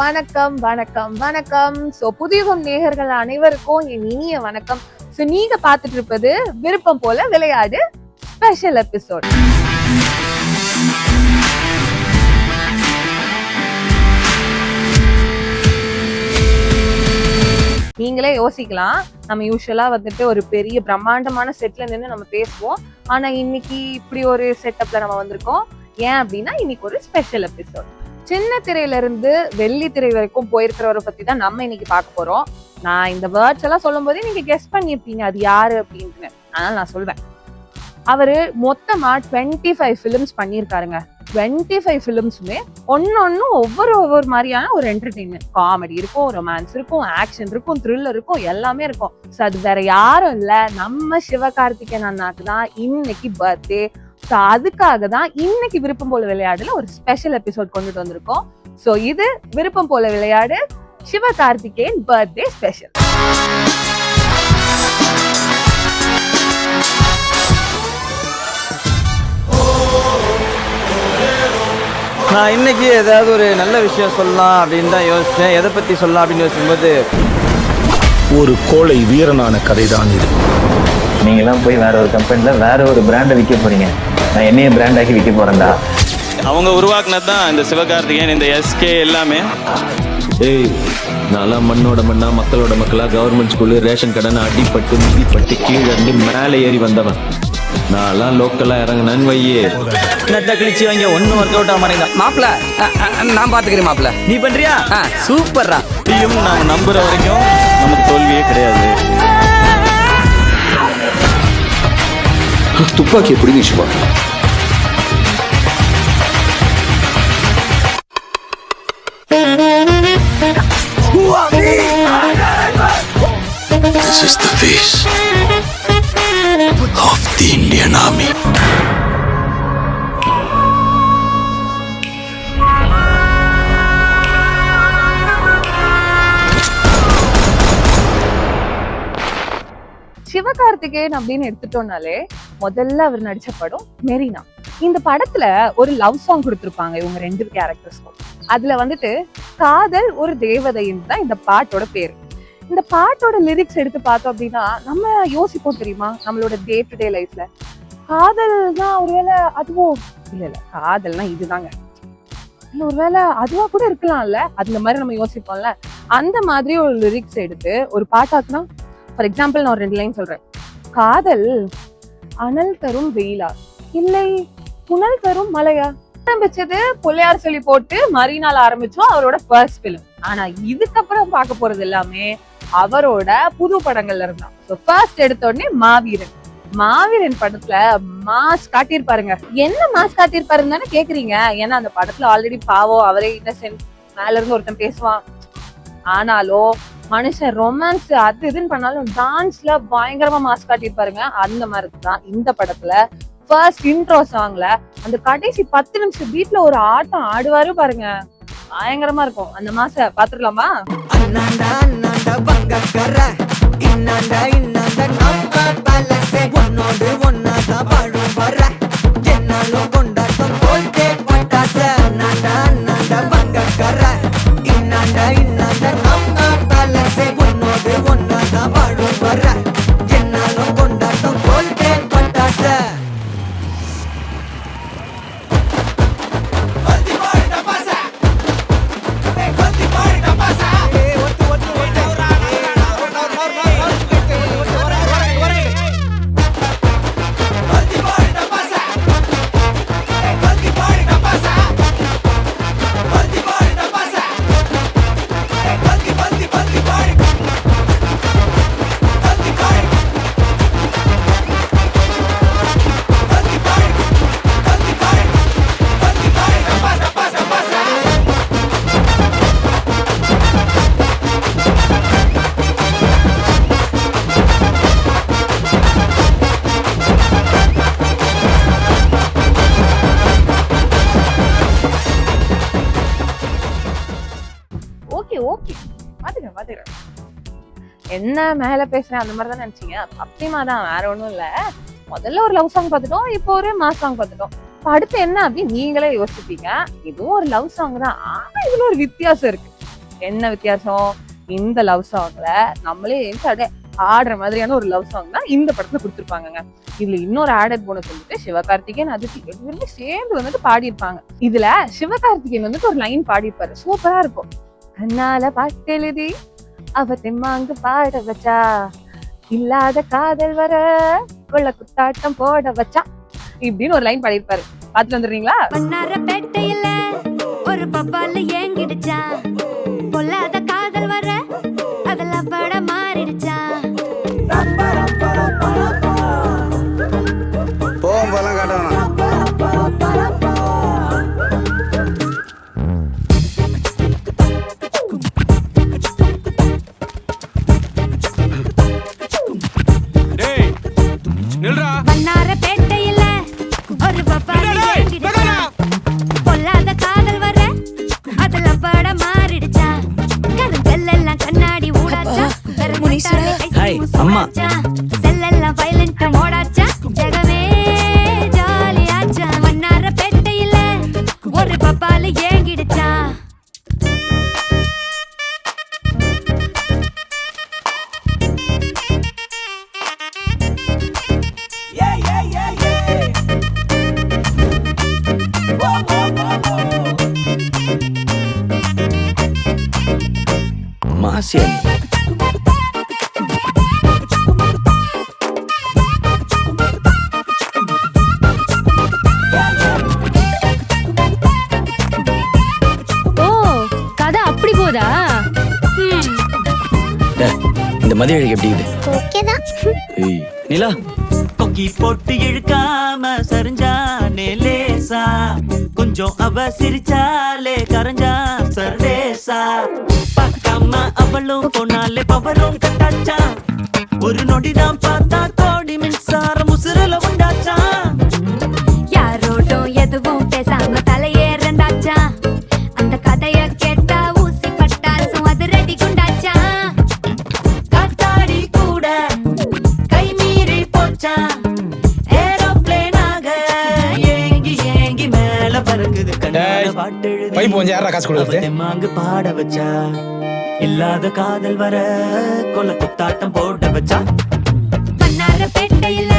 வணக்கம் வணக்கம் வணக்கம். சோ புதியகம் நேயர்கள் அனைவருக்கும் என் இனிய வணக்கம். சோ நீங்க பார்த்துட்டு இருப்பது விருப்பம் போல விளையாடு ஸ்பெஷல் எபிசோட். நீங்களே யோசிக்கலாம், நம்ம யூஸ்வலா வந்துட்டு ஒரு பெரிய பிரம்மாண்டமான செட்ல நின்று நம்ம பேசுவோம். ஆனா இன்னைக்கு இப்படி ஒரு செட்டப்ல நம்ம வந்திருக்கோம். ஏன் அப்படின்னா இன்னைக்கு ஒரு ஸ்பெஷல் எபிசோட். சின்ன திரையில இருந்து வெள்ளி திரை வரைக்கும் போயிருக்கிறவரை பத்தி தான் நம்ம இன்னைக்கு பார்க்க போறோம். நான் இந்த வேர்ட்ஸ் எல்லாம் சொல்லும் போதே நீங்க கெஸ் பண்ணிருப்பீங்க அது யாரு அப்படின்னு. அதனால நான் சொல்வேன், அவரு மொத்தமா 25 ஃபிலிம்ஸ் பண்ணியிருக்காருங்க. 25 ஃபிலிம்ஸுமே ஒன்னொன்னும் ஒவ்வொரு மாதிரியான ஒரு என்டர்டெயின்மெண்ட். காமெடி இருக்கும், ரொமான்ஸ் இருக்கும், ஆக்ஷன் இருக்கும், த்ரில்லர் இருக்கும், எல்லாமே இருக்கும். ஸோ அது வேற யாரும் இல்ல, நம்ம சிவகார்த்திகேயன் அண்ணாக்கு தான் இன்னைக்கு பர்த்டே. ஸோ அதுக்காக தான் இன்னைக்கு விருப்பம் போல விளையாடுல ஒரு ஸ்பெஷல் எபிசோட் கொண்டுட்டு வந்திருக்கோம். ஸோ இது விருப்பம் போல விளையாடு சிவகார்த்திகேயன் பர்த்டே ஸ்பெஷல். நான் இன்னைக்கு ஏதாவது ஒரு நல்ல விஷயம் சொல்லலாம் அப்படின்னு தான் யோசிச்சேன். எதை பற்றி சொல்லலாம் அப்படின்னு யோசிக்கும்போது, ஒரு கோழை வீரனான கதை தான் இது. நீங்களாம் போய் வேற ஒரு கம்பெனியில் வேற ஒரு பிராண்டை விற்க போறீங்க, நான் என்னைய பிராண்டாக்கி விற்க போறேன்டா. அவங்க உருவாக்குனது தான் இந்த சிவகார்த்திகேயன், இந்த எஸ்கே எல்லாமே. ஏய், நான்லாம் மண்ணோட மண்ணா மக்களோட மக்களா கவர்மெண்ட் ஸ்கூலு ரேஷன் கடன் அடிப்பட்டு மிதிப்பட்டு கீழே இருந்து மேலே ஏறி வந்தவன். நான்லாம் லோக்கலா இறங்கினேன்னு வையே, நெட்டை கிழிச்சு வாங்க ஒன்றும் ஒர்க் அவுட் ஆக மாட்டேங்குது. மாப்பிள்ள நான் பாத்துக்கிறேன். மாப்பிள்ள நீ பண்றியா? சூப்பர்ரா. நாம நம்புற வரைக்கும் நமக்கு தோல்வியே கிடையாது. துப்பாக்கி எப்படி Siva? This is the face of the Indian Army. Sivakarthikeyan அப்படின்னு எடுத்துட்டோம்னாலே முதல்ல அவர் நடிச்ச படம் மெரினா. இந்த படத்துல ஒரு லவ் சாங் கொடுத்திருப்பாங்க இவங்க ரெண்டு கேரக்டர்ஸ்க்கும். அதுல வந்துட்டு காதல் ஒரு தேவதைன்னு தான் இந்த பாட்டோட பேரு. இந்த பாட்டோட லிரிக்ஸ் எடுத்து பார்த்தோம் அப்படின்னா நம்ம யோசிப்போம் தெரியுமா, நம்மளோட டே டு டே லைஃப்ல காதல்னா ஒருவேளை அதுவோ இல்ல காதல்னா இதுதாங்க, இல்ல ஒருவேளை அதுவா கூட இருக்கலாம்ல, அந்த மாதிரி நம்ம யோசிப்போம்ல. அந்த மாதிரி ஒரு லிரிக்ஸ் எடுத்து ஒரு பாட்டாக்குனா, ஃபார் எக்ஸாம்பிள் நான் ஒரு 2 லைன் சொல்றேன். காதல் அனல் தரும் வெயிலா இல்லை புனல் தரும் மலையா. ஆரம்பிச்சது புள்ளையார் சொல்லி போட்டு மறுநாள் ஆரம்பிச்சோம் அவரோட ஃபர்ஸ்ட் பிலிம். ஆனா இதுக்கப்புறம் பார்க்க போறது எல்லாமே அவரோட புது படங்கள்ல இருந்தான். ஃபர்ஸ்ட் எடுத்த உடனே மாவீரன் படத்துல மாஸ் காட்டியிருப்பாருங்க. என்ன மாஸ் காட்டியிருப்பாருன்னு தானே கேக்குறீங்க. ஏன்னா அந்த படத்துல ஆல்ரெடி பாவம் அவரே இன்னசென்ட் மேல இருந்து ஒருத்தன் பேசுவான். ஆனாலும் மனுஷன் ரொமான்ஸ் அது இதுன்னு பண்ணாலும் டான்ஸ்ல பயங்கரமா மாஸ் காட்டியிருப்பாருங்க. அந்த மாதிரி தான் இந்த படத்துல ஃபர்ஸ்ட் இன்ட்ரோ சாங்ல அந்த கடைசி 10 நிமிஷம் பீட்ல ஒரு ஆட்டம் ஆடுவாரு பாருங்க, பயங்கரமா இருக்கும். அந்த மாச பாத்துடலாமா? என்ன மேல பேசுறேன் அந்த மாதிரிதான் நினைச்சீங்க. அப்படிமா தான், வேற ஒண்ணும் இல்ல. முதல்ல ஒரு லவ் சாங் பார்த்துட்டோம், இப்போ ஒரு மாஸ் சாங் பார்த்துட்டோம். அடுத்து என்ன அப்படின்னு நீங்களே யோசிப்பீங்க. இதுவும் ஒரு லவ் சாங் தான், ஆனா இதுல ஒரு வித்தியாசம் இருக்கு. என்ன வித்தியாசம்? இந்த லவ் சாங்ல நம்மளே அப்படியே ஆடுற மாதிரியான ஒரு லவ் சாங் தான் இந்த படத்துல கொடுத்துருப்பாங்க. இதுல இன்னொரு ஆடட் போனஸ் வந்துட்டு சிவகார்த்திகேயன் அதித்தி எல்லாருமே சேர்ந்து வந்துட்டு பாடியிருப்பாங்க. இதுல சிவகார்த்திகேயன் வந்துட்டு ஒரு லைன் பாடியிருப்பாரு, சூப்பரா இருக்கும். கண்ணால பாட்டு எழுதி அவ தெம்மாங்கு பாட வச்சா, இல்லாத காதல் வர கொள்ள குத்தாட்டம் போட வச்சா, இப்படின்னு ஒரு லைன் பாடியிருப்பாரு. பாத்துட்டு வந்துடுறீங்களா? பேட்டையில ஒரு பப்பால ஏங்கிடுச்சா, பொல்லாத காதல் வர அதெல்லாம் பட மாறிடுச்சா. போகும்போதெல்லாம் காட்டணும். மன்னார பேட்டையில ஒரு பப்பால ஏங்கிடுச்சா, பொல்லாத காதல் வர அதெல்லாம் பட மாறிடுச்சா. கருங்கல்லாம் கண்ணாடி ஊடாச்சா, அம்மா செல்லெல்லாம் வயலண்ட் மோடாச்சா, ஜெகமே ஜாலியாச்சா. மன்னார பேட்டையில ஒரு பப்பால ஏங்கிடுச்சா. மாசியா கதை அப்படி போதா? இந்த மதியழகு எப்படி இது? ஓகேதான். ஏய் நிலா, கொக்கி போட்டு இழுக்காம சரிஞ்சானே லேசா, கொஞ்சம் அவ சிரிச்சாலே கரைஞ்சா சர்வேசா. பார்க்காம அவளும் போனாலே பவரும் கட்டாச்சா, ஒரு நொடிதான் பார்த்தா கோடி மின்சாரம் உசுரல உண்டாச்சா. யாரோடும் எதுவும் பேசாம தலையேறண்டாச்சா, அந்த கதைய கேட்டா ஊசி பட்டாசும் அது ரெடி குண்டாச்சா. காத்தாடி கூட கை மீறி போச்சா, ஏரோப்ளேனாக ஏங்கி ஏங்கி மேல பறக்குது. கண்ணால பாட்டு எழுதி தெம்மாங்கு பாட வச்சா, இல்லாத காதல் வர கொல குத்தாட்டம் போட வச்சா. மன்னார பேட்டையில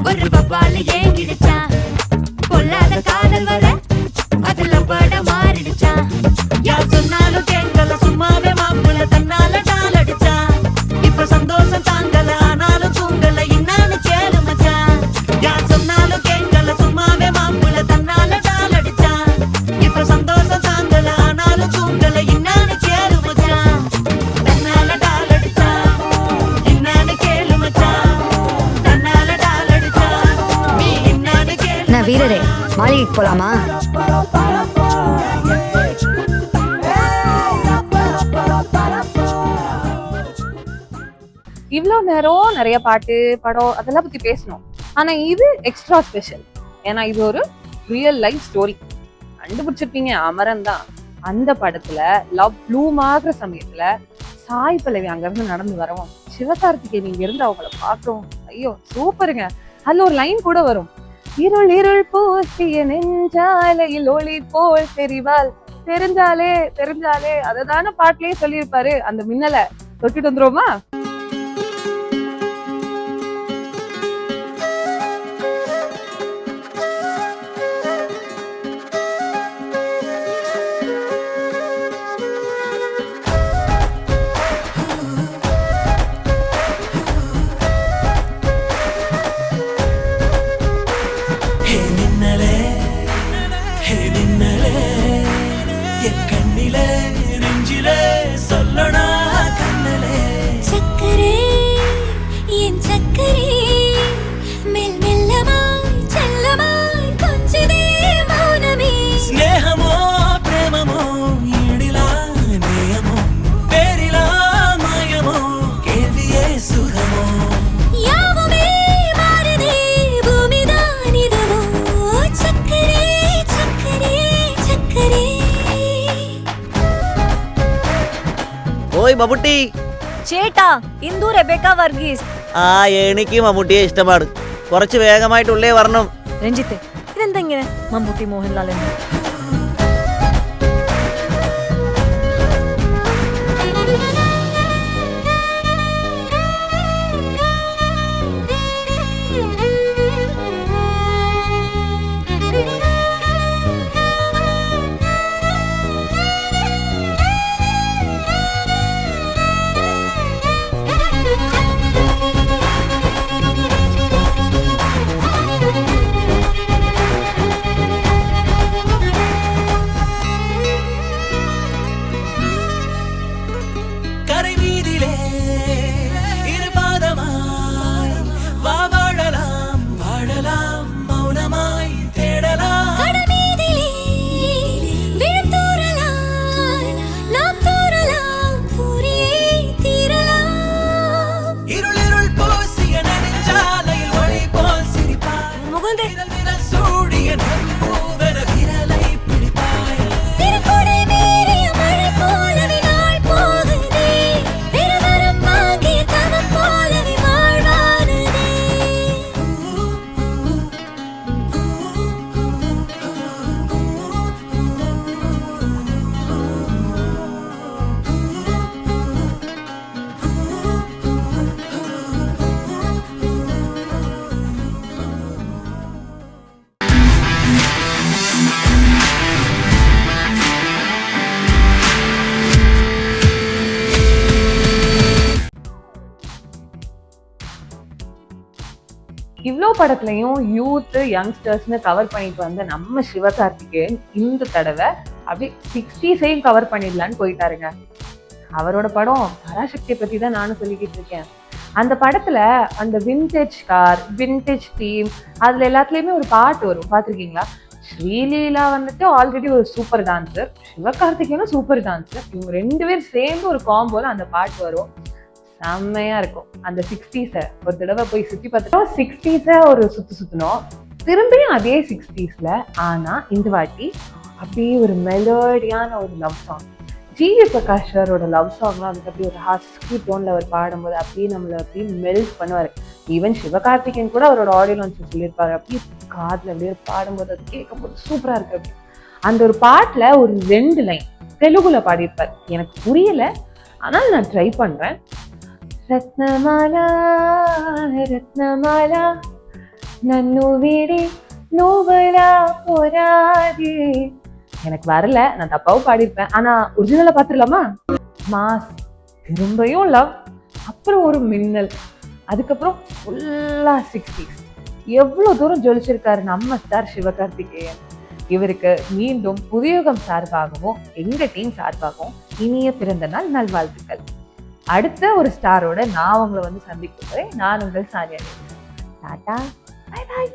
ஒரு பப்பால ஏங்கிடுச்சா, பொல்லாத காதல் வர அதுல பட மாறிடுச்சா. யார் சொன்னாலும் கேட்கல சும்மாவே மாப்பிள்ள தன்னால டால் அடிச்சா. இப்ப சந்தோஷம் தாங்கல ஆனாலும் தூங்கல இன்னான்னு கேளு மச்சான். யார் சொன்னாலும் கேட்கல சும்மாவே மாப்பிள்ள தன்னால டால் அடிச்சா. இப்ப சந்தோஷம் தாங்கல ஆனாலும் தூங்கல இன்னான்னு கேளு மச்சான். தன்னால டால் அடிச்சா இன்னான்னு கேளு மச்சான். தன்னால டால் அடிச்சா நீ இன்னான்னு கேளு. நான் வீரரே, மாளிகைக்கு போலாமா? இவ்வளோ நேரம் நிறைய பாட்டு படம் அதெல்லாம் பத்தி பேசணும். ஆனா இது எக்ஸ்ட்ரா ஸ்பெஷல். ஏன்னா இது ஒரு ரியல் லைஃப் ஸ்டோரி. கண்டுபிடிச்சிருப்பீங்க, அமரன் தான். அந்த படத்துல லவ் ப்ளூம் ஆகுற சமயத்துல சாய் பல்லவி அங்க இருந்து நடந்து வரவும், சிவகார்த்திகேயன் இங்க இருந்து அவங்கள பார்க்கவும், ஐயோ சூப்பருங்க. அதுல ஒரு லைன் கூட வரும், இருள் இருள் பூசிய நெஞ்சாலையில் ஒளி போல் தெரிவாள், தெரிஞ்சாலே தெரிஞ்சாலே. அததான பாட்டிலேயே சொல்லியிருப்பாரு. அந்த மின்னலை தொட்டுட்டு வந்துருவோமா? என் கண்ணிலே நெஞ்சிலே சொல்லனா கண்ணலே. சக்கரே என் சக்கரே, மெல் மெல்லமாய் செல்லமாய் கொஞ்சதே மௌனமே. ஸ்நேகமோ பிரேமமோ ஈடிலா நேயமோ பேரிலா மாயமோ கேள்வியே சுகமோ. யாவுமே மாறுதே பூமிதான் இதுவோ. சக்கரே சக்கரே சக்கரே. ഓയ് മമ്മൂട്ടി. ചേട്ടാ, ഇന്ദു റെബേക്ക വർഗീസ്. ആ എനിക്ക് മമ്മൂട്ടിയെ ഇഷ്ടമാണ്. കുറച്ച് വേഗമായിട്ടുള്ളേ വരണം. രഞ്ജിത്തെ, ഇതെന്താ ഇങ്ങനെ മമ്മൂട്ടി മോഹൻലാൽ എന്ന്? இவ்வளோ படத்துலையும் யூத் யங்ஸ்டர்ஸ்னு கவர் பண்ணிட்டு வந்த நம்ம சிவகார்த்திகேயன் இந்த தடவை அப்படியே 60s கவர் பண்ணிடலான்னு போயிட்டாருங்க. அவரோட படம் பராசக்தியை பத்தி தான் நானும் சொல்லிக்கிட்டு இருக்கேன். அந்த படத்துல அந்த விண்டேஜ் கார், விண்டேஜ் தீம், அதுல எல்லாத்துலயுமே ஒரு பாட்டு வரும், பார்த்துருக்கீங்களா? ஸ்ரீலீலா வந்துட்டு ஆல்ரெடி ஒரு சூப்பர் டான்ஸர், சிவகார்த்திகேயனும் சூப்பர் டான்ஸர். இவங்க 2 பேர் சேர்ந்து ஒரு காம்போல அந்த பாட்டு வரும். செம்மையா இருக்கும். அந்த 60s ஒரு தடவை போய் சுத்தி பார்த்துட்டோம். 60s ஒரு சுத்தினோம். திரும்பியும் அதே 60s. ஆனா இந்த வாட்டி அப்படியே ஒரு மெலோடியான ஒரு லவ் சாங். ஜிவி பிரகாஷ் சாரோட லவ் சாங்லாம் வந்துட்டு அப்படியே ஒரு ஹஸ்கி டோன்ல அவர் பாடும்போது அப்படியே நம்மளை அப்படியே மெல்ட் பண்ணுவார். ஈவன் சிவகார்த்திகேயன் கூட அவரோட ஆடியோ லான்ச் சொல்லியிருப்பாரு, அப்படியே காதுல அப்படியே பாடும்போது அது கேட்கும்போது சூப்பரா இருக்கு. அப்படி அந்த ஒரு பாட்டுல ஒரு 2 லைன் தெலுங்குல பாடியிருப்பார். எனக்கு புரியல, ஆனால் நான் ட்ரை பண்றேன். ரத்னமாலா ரத்னமாலா நன்னு வீடி நோவலா போராதி. எனக்கு வரல, நான் தப்பாவும் பாடியிருப்பேன். ஆனா ஒரிஜினலா பாத்துடலாமா? மாஸ், திரும்பியும் லவ், அப்புறம் ஒரு மின்னல், அதுக்கப்புறம் ஃபுல்லா 60s. எவ்வளவு தூரம் ஜொலிச்சிருக்காரு நம்ம ஸ்டார் சிவகார்த்திகேயன். இவருக்கு மீண்டும் புதியுகம் சார்பாகவும் எங்க டீம் சார்பாகவும் இனிய பிறந்த நாள் நல்வாழ்த்துக்கள். அடுத்த ஒரு ஸ்டாரோட நான் உங்களை வந்து சந்திக்க போறேன். நான் உங்கள் சானியா. Tata, bye bye.